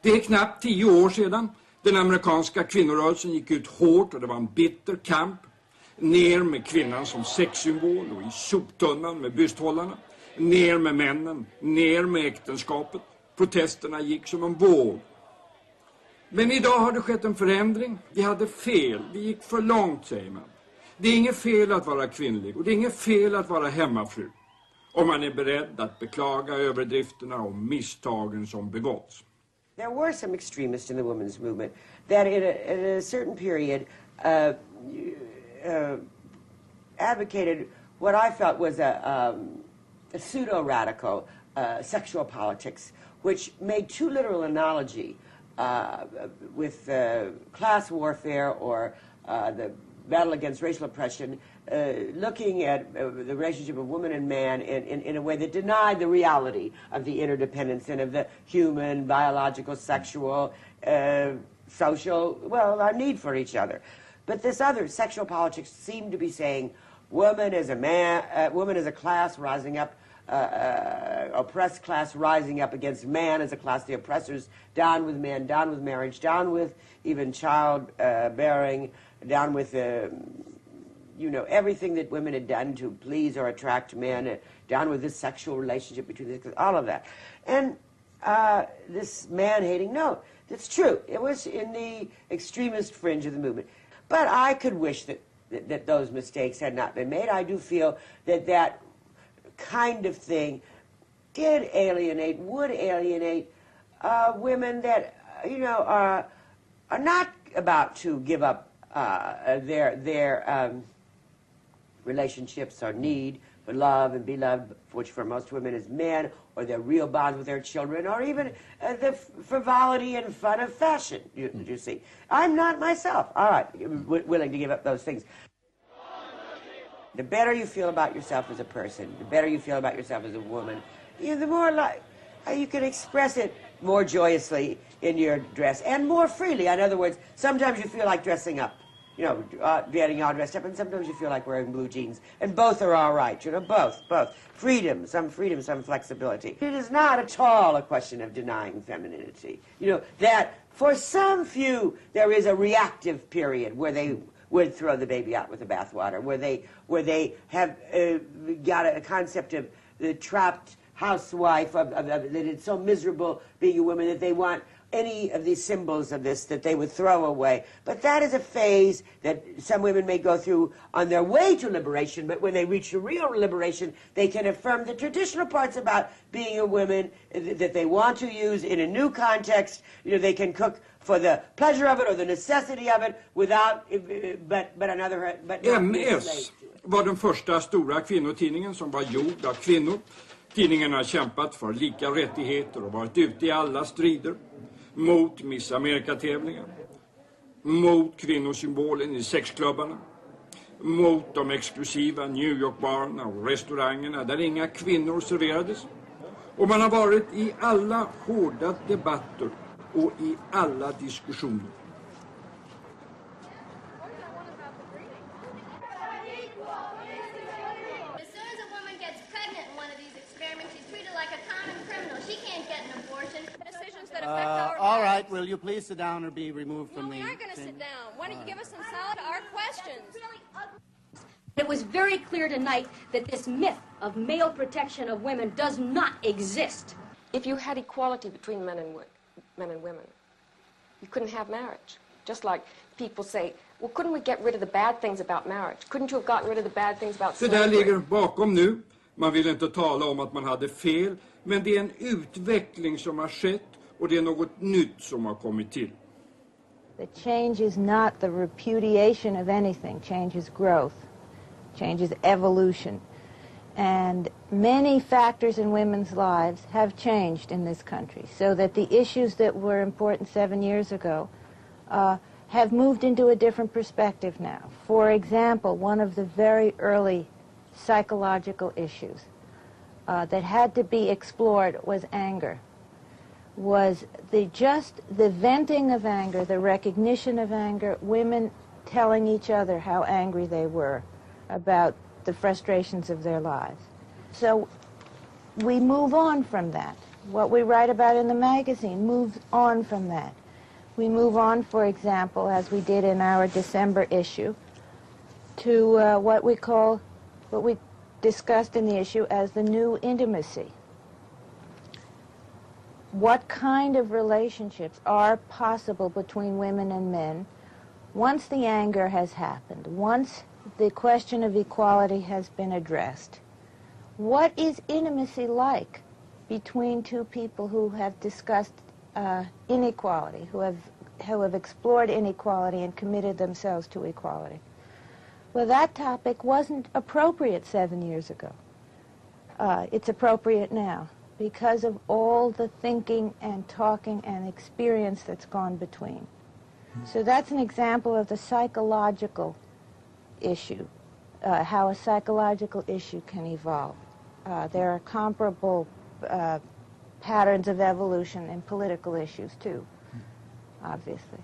Det är knappt 10 år sedan den amerikanska kvinnorörelsen gick ut hårt och det var en bitter kamp. Ner med kvinnan som sexsymbol och i soptunnan med bysthållarna. Ner med männen, ner med äktenskapet. Protesterna gick som en våg. Men idag har det skett en förändring. Vi hade fel, vi gick för långt, säger man. Det är inget fel att vara kvinnlig och det är inget fel att vara hemmafru. Om man är beredd att beklaga överdrifterna och misstagen som begåtts. There were some extremists in the women's movement that in a certain period advocated what I felt was a pseudo-radical sexual politics, which made too little analogy with class warfare or the battle against racial oppression, looking at the relationship of woman and man in a way that denied the reality of the interdependence and of the human, biological, sexual, social, well, our need for each other. But this other sexual politics seemed to be saying woman is a man, woman is a class rising up, oppressed class rising up against man as a class, the oppressors, down with men, down with marriage, down with even child bearing, down with you know, everything that women had done to please or attract men, down with this sexual relationship between this, all of that. And this man-hating, no, that's true. It was in the extremist fringe of the movement. But I could wish that those mistakes had not been made. I do feel that that kind of thing would alienate women that, you know, are not about to give up their relationships or need for love and be loved, which for most women is men, or their real bonds with their children, or even the frivolity and fun of fashion, you see. I'm not myself, all right, willing to give up those things. The better you feel about yourself as a person, the better you feel about yourself as a woman, you know, the more you can express it more joyously in your dress and more freely. In other words, sometimes you feel like dressing up, you know, getting all dressed up, and sometimes you feel like wearing blue jeans, and both are all right, you know, both. Freedom, some flexibility. It is not at all a question of denying femininity. You know, that for some few, there is a reactive period where they would throw the baby out with the bathwater, where they have got a concept of the trapped housewife, that it's so miserable being a woman that they want any of these symbols of this that they would throw away. But that is a phase that some women may go through on their way to liberation, but when they reach a real liberation, they can affirm the traditional parts about being a woman that they want to use in a new context. You know, they can cook for the pleasure of it or the necessity of it without, but another, but not MS var den första stora kvinnotidningen som var gjord av kvinnor. Tidningen har kämpat för lika rättigheter och varit ute i alla strider. Mot Miss Amerika-tävlingar, mot kvinnosymbolen i sexklubbarna, mot de exklusiva New York-barerna och restaurangerna där inga kvinnor serverades. Och man har varit i alla hårda debatter och i alla diskussioner. All right, will you please sit down or be removed from the... No, we are going to sit down. Why don't you give us some solid to our questions? It was very clear tonight that this myth of male protection of women does not exist. If you had equality between men and women, you couldn't have marriage. Just like people say, well, couldn't we get rid of the bad things about marriage? Couldn't you have gotten rid of the bad things about slavery? Det där ligger bakom nu. Man vill inte tala om att man hade fel, men det är en utveckling som har skett och det är något nytt som har kommit till. The change is not the repudiation of anything. Change is growth. Change is evolution. And many factors in women's lives have changed in this country, so that the issues that were important 7 years ago have moved into a different perspective now. For example, one of the very early psychological issues that had to be explored was anger. Was the venting of anger, the recognition of anger, women telling each other how angry they were about the frustrations of their lives. So we move on from that. What we write about in the magazine moves on from that. We move on, for example, as we did in our December issue, to what we discussed in the issue as the new intimacy. What kind of relationships are possible between women and men once the anger has happened, once the question of equality has been addressed? What is intimacy like between two people who have discussed inequality, who have explored inequality and committed themselves to equality? Well, that topic wasn't appropriate 7 years ago. It's appropriate now because of all the thinking and talking and experience that's gone between. So that's an example of the psychological issue, how a psychological issue can evolve. There are comparable patterns of evolution in political issues, too, obviously.